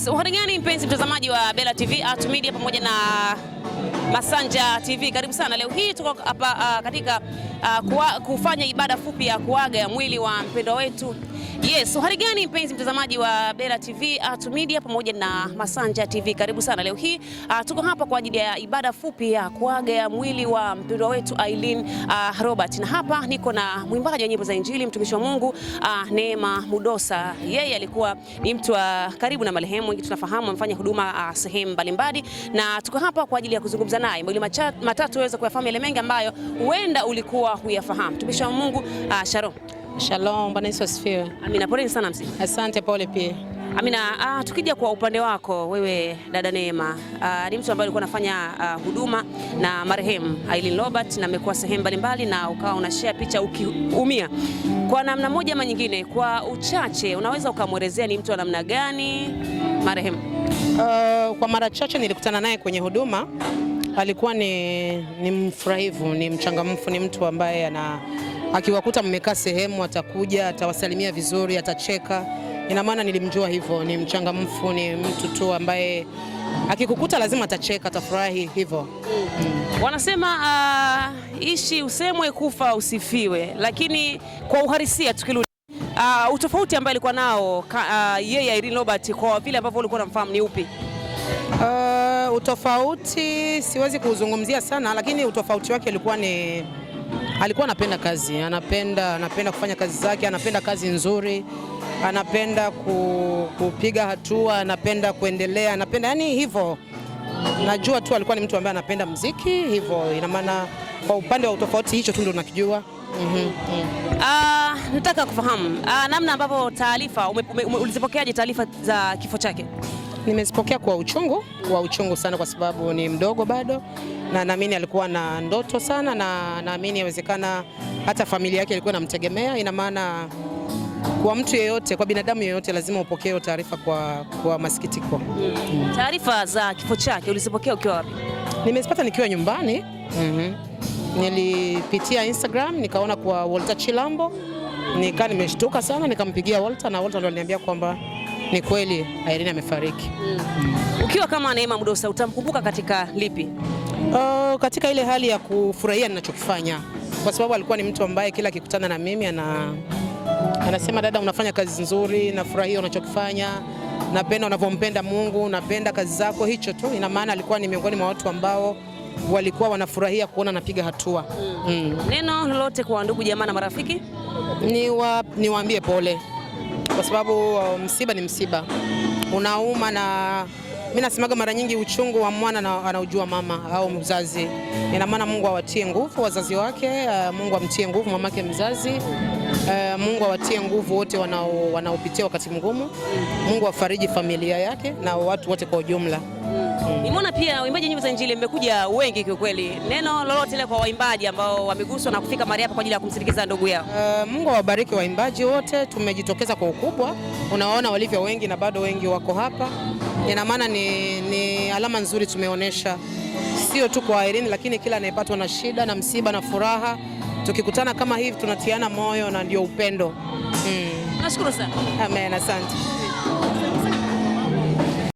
Yes, gani mpenzi mtazamaji wa Bella TV, Art Media pamoja na Masanja TV. Karibu sana. Leo hii tuko hapa katika kufanya ibada fupi ya kuaga mwili wa mpendwa wetu. Yes, gani mpenzi mtazamaji wa Bella TV, Art Media pamoja na Masanja TV. Karibu sana. Leo hii tuko hapa kwa ajili ya ibada fupi ya kuaga mwili wa mpendwa wetu Aileen Robert. Na hapa niko na mwimbaji wa nyimbo za Injili, mtumishi wa Mungu Neema Mudosa. Yeye alikuwa ni mtu wa karibu na marehemu, wengi tunafahamu amefanya huduma sehemu mbalimbali, na tuko hapa kwa ajili ya kuzungumza naye mawili matatu uweze kuyafahamu yale mengi ambayo huenda ulikuwa huyafahamu. Mtumishi wa Mungu, Shalom. Shalom, Bwana Yesu asifiwe. Amina, pole sana msi. Asante, pole pia. Amina, tukija kwa upande wako wewe dada Neema, ni mtu ambaye alikuwa anafanya huduma na marehemu Aileen Robert na amekuwa sehemu mbalimbali na ukawa unashare picha ukiumia. Kwa namna moja ama nyingine, kwa uchache unaweza ukamwelezea ni mtu wa namna gani marehemu? Kwa mara chache nilikutana naye kwenye huduma. Alikuwa ni mfurahivu, ni mchangamfu, ni mtu ambaye akiwakuta mmekaa sehemu atakuja, atawasalimia vizuri, atacheka. Ina maana nilimjua hivyo, ni mchangamfu, ni mtu tu ambaye akikukuta lazima atacheka, atafurahi hivyo. Wanasema ishi usemwe, kufa usifiwe, lakini kwa uhalisia tukirudi, utofauti ambaye alikuwa nao yeye Aileen Robert kwa vile ambavyo ulikuwa unamfahamu ni upi? Utofauti siwezi kuzungumzia sana, lakini utofauti wake alikuwa anapenda kazi, anapenda kufanya kazi zake, anapenda kazi nzuri, anapenda kupiga hatua, anapenda kuendelea, anapenda yani hivyo. Najua tu alikuwa ni mtu ambaye anapenda muziki hivyo. Ina maana kwa upande wa utofauti hicho tu ndio nakijua. Nataka kufahamu namna ambavyo taarifa ulizipokeaje taarifa za kifo chake? Nimezipokea kwa uchungu sana, kwa sababu ni mdogo bado, na naamini alikuwa na ndoto sana, na naamini inawezekana hata familia yake ilikuwa inamtegemea. Ina maana kwa mtu yeyote, kwa binadamu yeyote lazima upokee taarifa kwa masikitiko. Taarifa za kifo chake ulizipokea ukiwa wapi? Nimezipata nikiwa nyumbani. Nilipitia Instagram nikaona kwa Walter Chilambo, nimeshtuka sana, nikampigia Walter na Walter aliniambia kwamba ni kweli Aileen amefariki. Ukiwa kama Neema Mudosa utamkumbuka katika lipi? Katika ile hali ya kufurahia ninachokifanya, kwa sababu alikuwa ni mtu ambaye kila akikutana na mimi anasema dada, unafanya kazi nzuri, nafurahia unachokifanya, napenda unavyompenda Mungu, napenda kazi zako, hicho tu. Ina maana alikuwa ni miongoni mwa watu ambao walikuwa wanafurahia kuona napiga hatua. Neno lolote kwa ndugu jamaa na marafiki? Niwaambie pole, kwa sababu msiba ni msiba, unauma, na mimi nasemaga mara nyingi uchungu wa mwana anaujua mama au mzazi. Ina maana Mungu awatie nguvu wazazi wake, Mungu amtie nguvu mamake mzazi, Mungu awatie nguvu wote wanaopitia wakati mgumu, Mungu afariji familia yake na watu wote kwa ujumla. Nimeona pia waimbaji nyimbo za Injili mmekuja wengi kwa kweli. Neno lolote ile kwa waimbaji ambao wameguswa na kufika mahali hapa kwa ajili ya kumsindikiza ndugu yao? Mungu awabariki waimbaji wote, tumejitokeza kwa ukubwa. Unaona walivyo wengi na bado wengi wako hapa. Ina maana ni alama nzuri tumeonyesha, sio tu kwa Aileen, lakini kila anayepatwa na shida na msiba na furaha, tukikutana kama hivi tunatiana moyo, na ndio upendo. Nashukuru sana. Amen, asante.